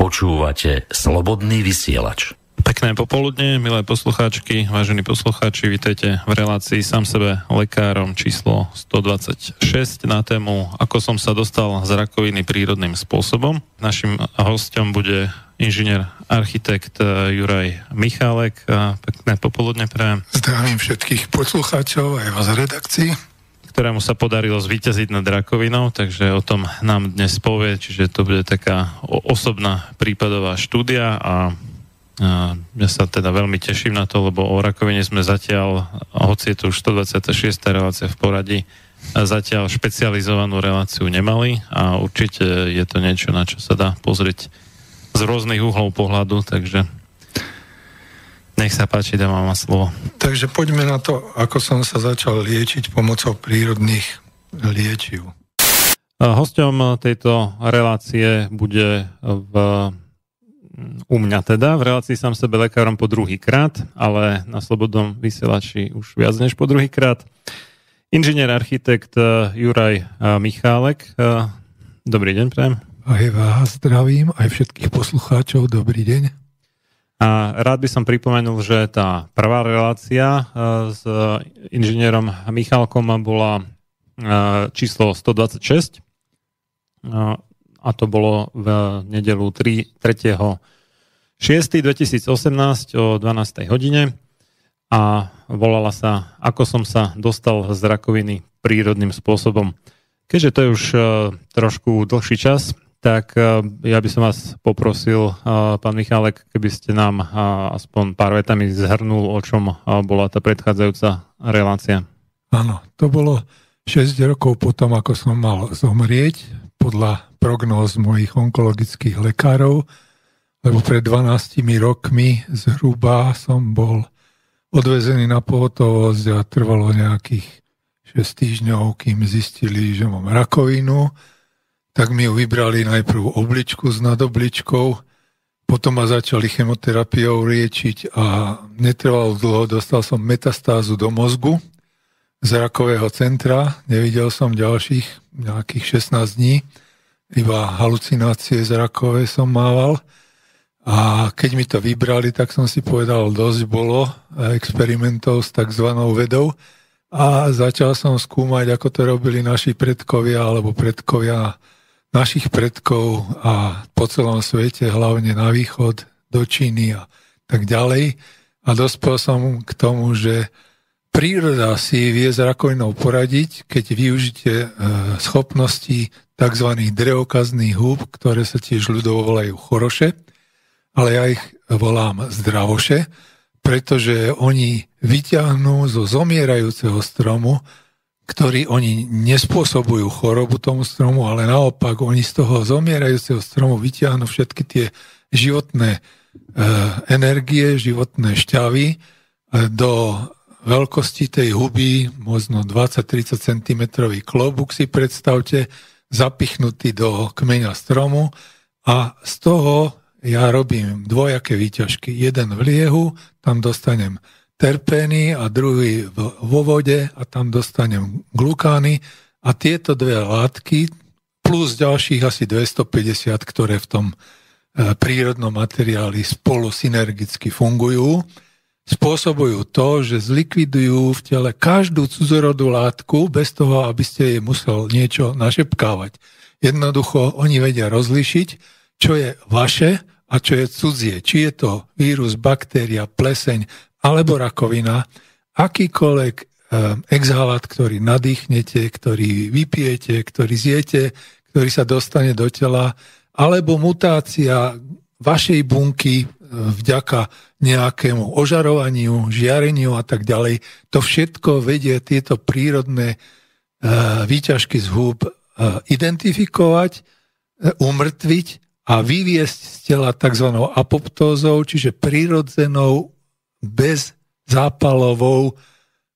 Počúvate Slobodný vysielač. Pekné popoludne, milé poslucháčky, vážení poslucháči, vítajte v relácii Sám sebe lekárom číslo 126 na tému Ako som sa dostal z rakoviny prírodným spôsobom. Našim hosťom bude inžinier architekt Juraj Michálek. Pekné popoludne prajem. Zdravím všetkých poslucháčov aj vás v redakcii, ktorému sa podarilo zvíťaziť nad rakovinou, takže o tom nám dnes povie, čiže to bude taká osobná prípadová štúdia a ja sa teda veľmi teším na to, lebo o rakovine sme zatiaľ, hoci je to už 126. relácia v poradí, zatiaľ špecializovanú reláciu nemali a určite je to niečo, na čo sa dá pozrieť z rôznych uhlov pohľadu, takže nech sa páči, dávam vám slovo. Takže poďme na to, ako som sa začal liečiť pomocou prírodných liečiv. Hosťom tejto relácie bude u mňa teda, v relácii Sám sebe lekárom po druhýkrát, ale na Slobodnom vysielači už viac než po druhýkrát. Inžinier architekt Juraj Michálek. Dobrý deň, prajem. Aj vás zdravím, aj všetkých poslucháčov, dobrý deň. A rád by som pripomenul, že tá prvá relácia s inžinierom Michálkom bola číslo 126 a to bolo v nedeľu 3.6.2018 o 12. hodine a volala sa Ako som sa dostal z rakoviny prírodným spôsobom. Keďže to je už trošku dlhší čas, tak ja by som vás poprosil, pán Michálek, keby ste nám aspoň pár vetami zhrnul, o čom bola tá predchádzajúca relácia. Áno, to bolo 6 rokov potom, ako som mal zomrieť, podľa prognóz mojich onkologických lekárov, lebo pred 12 rokmi zhruba som bol odvezený na pohotovosť a trvalo nejakých 6 týždňov, kým zistili, že mám rakovinu. Tak mi ju vybrali najprv obličku s nadobličkou, potom ma začali chemoterapiou liečiť a netrvalo dlho, dostal som metastázu do mozgu z rakového centra, nevidel som ďalších nejakých 16 dní, iba halucinácie z rakové som mával a keď mi to vybrali, tak som si povedal, dosť bolo experimentov s takzvanou vedou a začal som skúmať, ako to robili naši predkovia alebo predkovia našich predkov a po celom svete, hlavne na východ, do Číny a tak ďalej. A dospel som k tomu, že príroda si vie s rakovinou poradiť, keď využite schopnosti tzv. Drevokazných húb, ktoré sa tiež ľudovo volajú choroše, ale ja ich volám zdravoše, pretože oni vyťahnú zo zomierajúceho stromu, ktorí oni nespôsobujú chorobu tomu stromu, ale naopak oni z toho zomierajúceho stromu vyťahnú všetky tie životné energie, životné šťavy do veľkosti tej huby, možno 20-30 cm klobúk si predstavte, zapichnutý do kmeňa stromu a z toho ja robím dvojaké výťažky. Jeden v liehu, tam dostanem terpény a druhý vo vode a tam dostanem glukány a tieto dve látky plus ďalších asi 250, ktoré v tom prírodnom materiáli spolu synergicky fungujú, spôsobujú to, že zlikvidujú v tele každú cudzorodú látku bez toho, aby ste jej musel niečo našepkávať. Jednoducho oni vedia rozlíšiť, čo je vaše a čo je cudzie. Či je to vírus, baktéria, pleseň alebo rakovina, akýkoľvek exhalát, ktorý nadýchnete, ktorý vypijete, ktorý zjete, ktorý sa dostane do tela, alebo mutácia vašej bunky vďaka nejakému ožarovaniu, žiareniu a tak ďalej. To všetko vedie tieto prírodné výťažky z húb identifikovať, umrtviť a vyviesť z tela tzv. Apoptózou, čiže prírodzenou bezzápalovou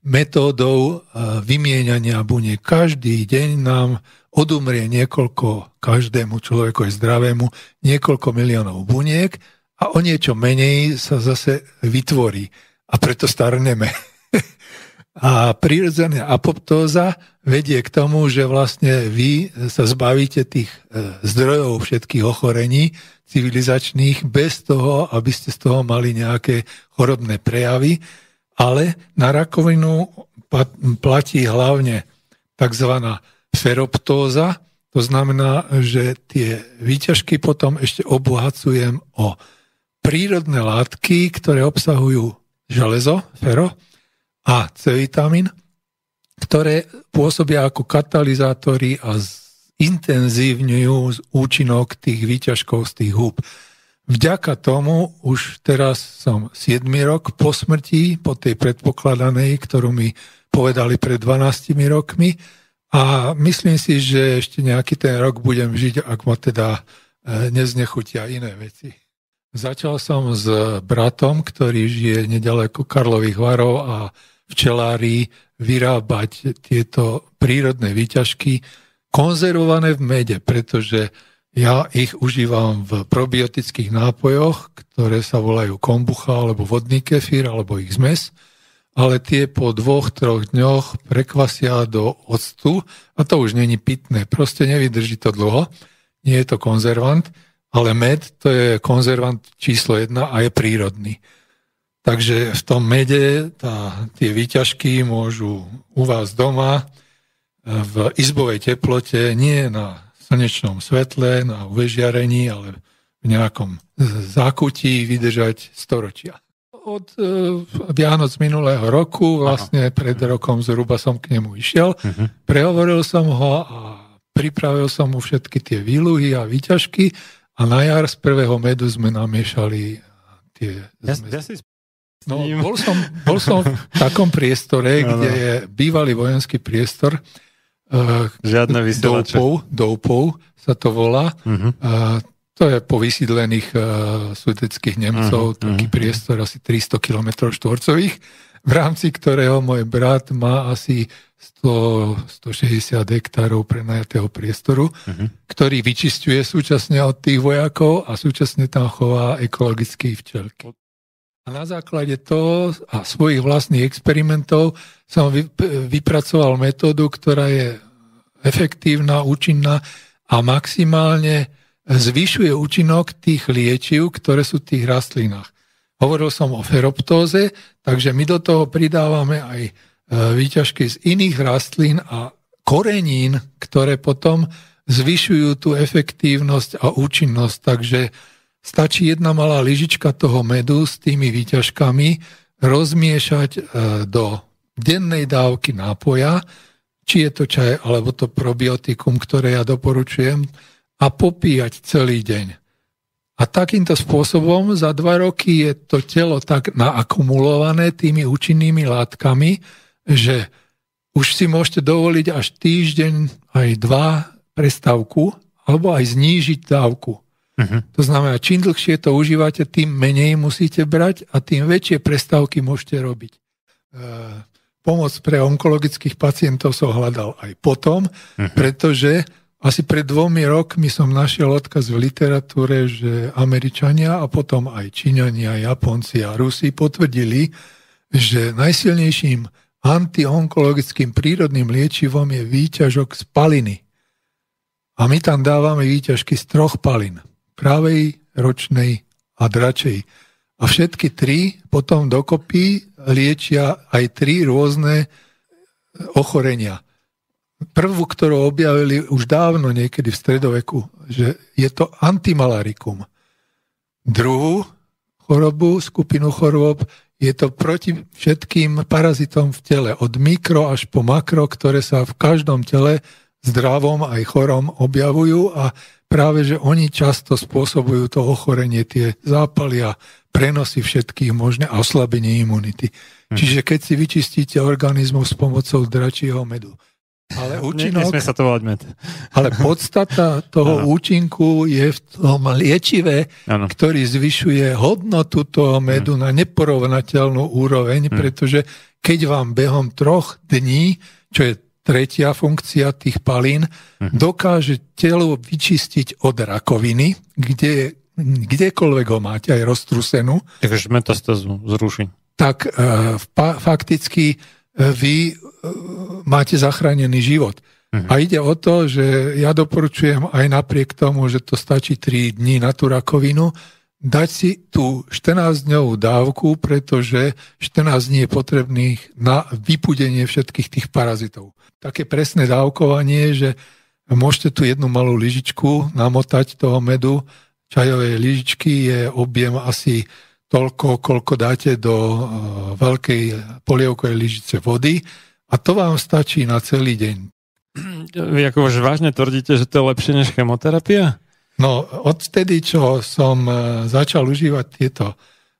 metódou vymieňania buniek. Každý deň nám odumrie každému človeku je zdravému, niekoľko miliónov buniek a o niečo menej sa zase vytvorí. A preto starneme. A prirodzená apoptóza vedie k tomu, že vlastne vy sa zbavíte tých zdrojov všetkých ochorení civilizačných bez toho, aby ste z toho mali nejaké chorobné prejavy, ale na rakovinu platí hlavne tzv. Feroptóza, to znamená, že tie výťažky potom ešte obohacujem o prírodné látky, ktoré obsahujú železo, fero, a C-vitamín, ktoré pôsobia ako katalizátory a intenzívňujú účinok tých výťažkov z tých húb. Vďaka tomu už teraz som 7. rok po smrti, po tej predpokladanej, ktorú mi povedali pred 12 rokmi, a myslím si, že ešte nejaký ten rok budem žiť, ak ma teda neznechutia iné veci. Začal som s bratom, ktorý žije nedaleko Karlových Varov a včelári vyrábať tieto prírodné výťažky konzervované v mede, pretože ja ich užívam v probiotických nápojoch, ktoré sa volajú kombucha alebo vodný kefír alebo ich zmes, ale tie po 2-3 dňoch prekvasia do octu a to už není pitné, proste nevydrží to dlho, nie je to konzervant, ale med to je konzervant číslo 1 a je prírodný. Takže v tom mede tie výťažky môžu u vás doma v izbovej teplote, nie na slnečnom svetle, na UV-žiarení, ale v nejakom zákutí vydržať storočia. Od Vianoc minulého roku, vlastne pred rokom zhruba som k nemu išiel, prehovoril som ho a pripravil som mu všetky tie výluhy a výťažky a na jar z prvého medu sme namiešali tie zmesi. No, bol som v takom priestore, kde je bývalý vojenský priestor. Žiadne vysielače. Doupov sa to volá. To je po vysídlených sudeckých Nemcov, taký priestor asi 300 km štvorcových, v rámci ktorého môj brat má asi 160 hektárov prenajatého priestoru, ktorý vyčisťuje súčasne od tých vojakov a súčasne tam chová ekologické včelky. A na základe toho a svojich vlastných experimentov som vypracoval metódu, ktorá je efektívna, účinná a maximálne zvyšuje účinok tých liečiv, ktoré sú v tých rastlinách. Hovoril som o feroptóze, takže my do toho pridávame aj výťažky z iných rastlín a korenín, ktoré potom zvyšujú tú efektívnosť a účinnosť. Takže stačí jedna malá lyžička toho medu s tými výťažkami rozmiešať do dennej dávky nápoja, či je to čaj alebo to probiotikum, ktoré ja doporučujem, a popíjať celý deň. A takýmto spôsobom za 2 roky je to telo tak naakumulované tými účinnými látkami, že už si môžete dovoliť až týždeň, aj 2 prestávku, alebo aj znížiť dávku. To znamená, čím dlhšie to užívate, tým menej musíte brať a tým väčšie prestávky môžete robiť. Pomoc pre onkologických pacientov som hľadal aj potom, pretože asi pred 2 rokmi som našiel odkaz v literatúre, že Američania a potom aj Číňania, Japonci a Rusi potvrdili, že najsilnejším antionkologickým prírodným liečivom je výťažok z paliny. A my tam dávame výťažky z 3 palín. Pravej, ročnej a dračej. A všetky 3 potom dokopy liečia aj 3 rôzne ochorenia. Prvú, ktorú objavili už dávno, niekedy v stredoveku, že je to antimalarikum. Druhú chorobu, skupinu chorôb, je to proti všetkým parazitom v tele, od mikro až po makro, ktoré sa v každom tele zdravom aj chorom objavujú a práve, že oni často spôsobujú to ochorenie, tie zápaly a prenosy všetkých možné a oslabenie imunity. Čiže keď si vyčistíte organizmus s pomocou dračieho medu. Ale účinok, nesmie sa to volať med. Ale podstata toho účinku je v tom liečive, ktorý zvyšuje hodnotu toho medu na neporovnateľnú úroveň, pretože keď vám behom 3 dní, čo je 3. funkcia tých palín, dokáže telo vyčistiť od rakoviny, kdekoľvek ho máte, aj roztrusenú. Takže metastázu zruší. Tak fakticky vy máte zachránený život. A ide o to, že ja doporučujem aj napriek tomu, že to stačí 3 dní na tú rakovinu, dať si tú 14-dňovú dávku, pretože 14 dní je potrebných na vypudenie všetkých tých parazitov. Také presné dávkovanie, že môžete tu jednu malú lyžičku namotať toho medu, čajovej lyžičky je objem asi toľko, koľko dáte do veľkej polievkovej lyžice vody a to vám stačí na celý deň. Vy ako už vážne tvrdíte, že to je lepšie než chemoterapia? No, odtedy, čo som začal užívať tieto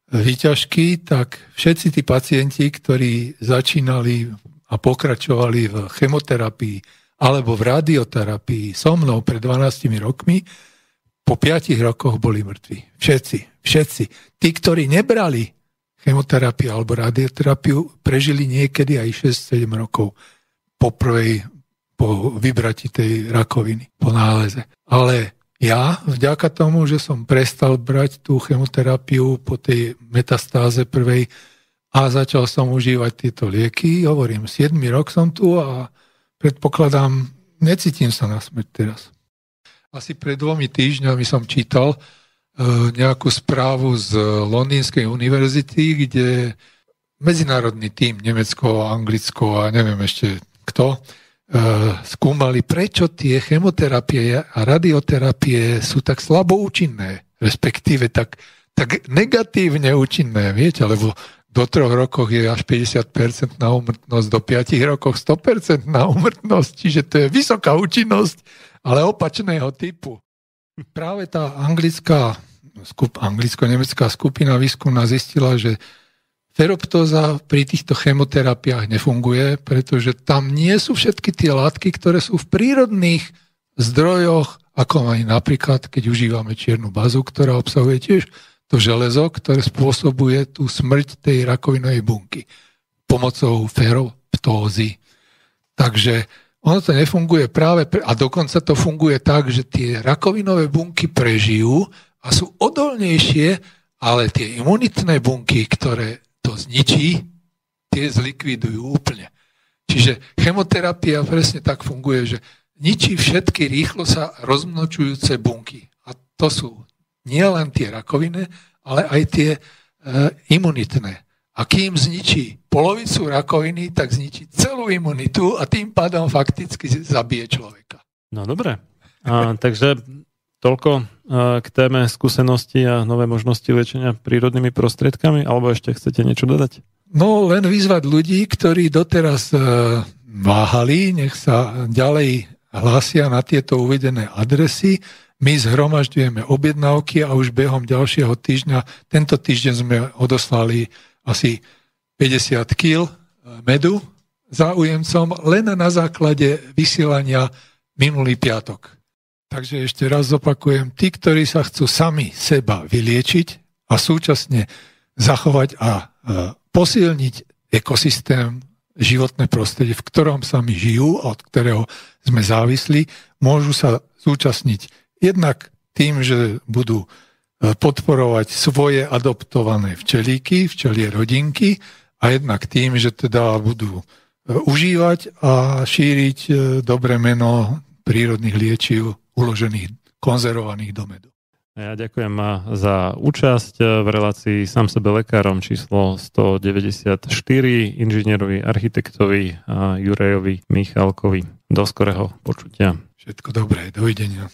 výťažky, tak všetci tí pacienti, ktorí začínali a pokračovali v chemoterapii alebo v radioterapii so mnou pred 12 rokmi, po 5 rokoch boli mŕtvi. Všetci. Tí, ktorí nebrali chemoterapiu alebo radioterapiu, prežili niekedy aj 6-7 rokov po vybratí tej rakoviny, po náleze. Ale ja, vďaka tomu, že som prestal brať tú chemoterapiu po tej metastáze prvej a začal som užívať tieto lieky, hovorím, 7 rok som tu a predpokladám, necítim sa na smrť teraz. Asi pred 2 týždňami som čítal nejakú správu z Londýnskej univerzity, kde medzinárodný tím, Nemecko, Anglicko a neviem ešte kto, skúmali, prečo tie chemoterapie a radioterapie sú tak slabo účinné, respektíve tak negatívne účinné, viete, lebo do 3 rokoch je až 50% na úmrtnosť, do 5 rokoch 100% na úmrtnosť, čiže to je vysoká účinnosť, ale opačného typu. Práve tá anglicko-nemecká skupina výskumná zistila, že ferroptóza pri týchto chemoterapiách nefunguje, pretože tam nie sú všetky tie látky, ktoré sú v prírodných zdrojoch, ako aj napríklad, keď užívame čiernu bazu, ktorá obsahuje tiež to železo, ktoré spôsobuje tú smrť tej rakovinovej bunky pomocou ferroptózy. Takže ono to nefunguje a dokonca to funguje tak, že tie rakovinové bunky prežijú a sú odolnejšie, ale tie imunitné bunky, ktoré to zničí, tie zlikvidujú úplne. Čiže chemoterapia presne tak funguje, že ničí všetky rýchlo sa rozmnočujúce bunky. A to sú nie len tie rakoviny, ale aj tie imunitné. A kým zničí polovicu rakoviny, tak zničí celú imunitu a tým pádom fakticky zabije človeka. No dobre. Takže toľko k téme skúsenosti a nové možnosti liečenia prírodnými prostriedkami, alebo ešte chcete niečo dodať? No len vyzvať ľudí, ktorí doteraz váhali, nech sa ďalej hlásia na tieto uvedené adresy. My zhromažďujeme objednávky a už behom ďalšieho týždňa, tento týždeň sme odoslali asi 50 kg medu záujemcom len na základe vysielania minulý piatok. Takže ešte raz zopakujem, tí, ktorí sa chcú sami seba vyliečiť a súčasne zachovať a posilniť ekosystém, životné prostredie, v ktorom sami žijú a od ktorého sme závislí, môžu sa zúčastniť jednak tým, že budú podporovať svoje adoptované včelíky, včelie rodinky a jednak tým, že teda budú užívať a šíriť dobré meno prírodných liečiv uložených, konzervovaných do medu. Ja ďakujem za účasť v relácii Sám sebe lekárom číslo 194 inžinierovi, architektovi Jurajovi Michalkovi. Do skorého počutia. Všetko dobré, dovidenia.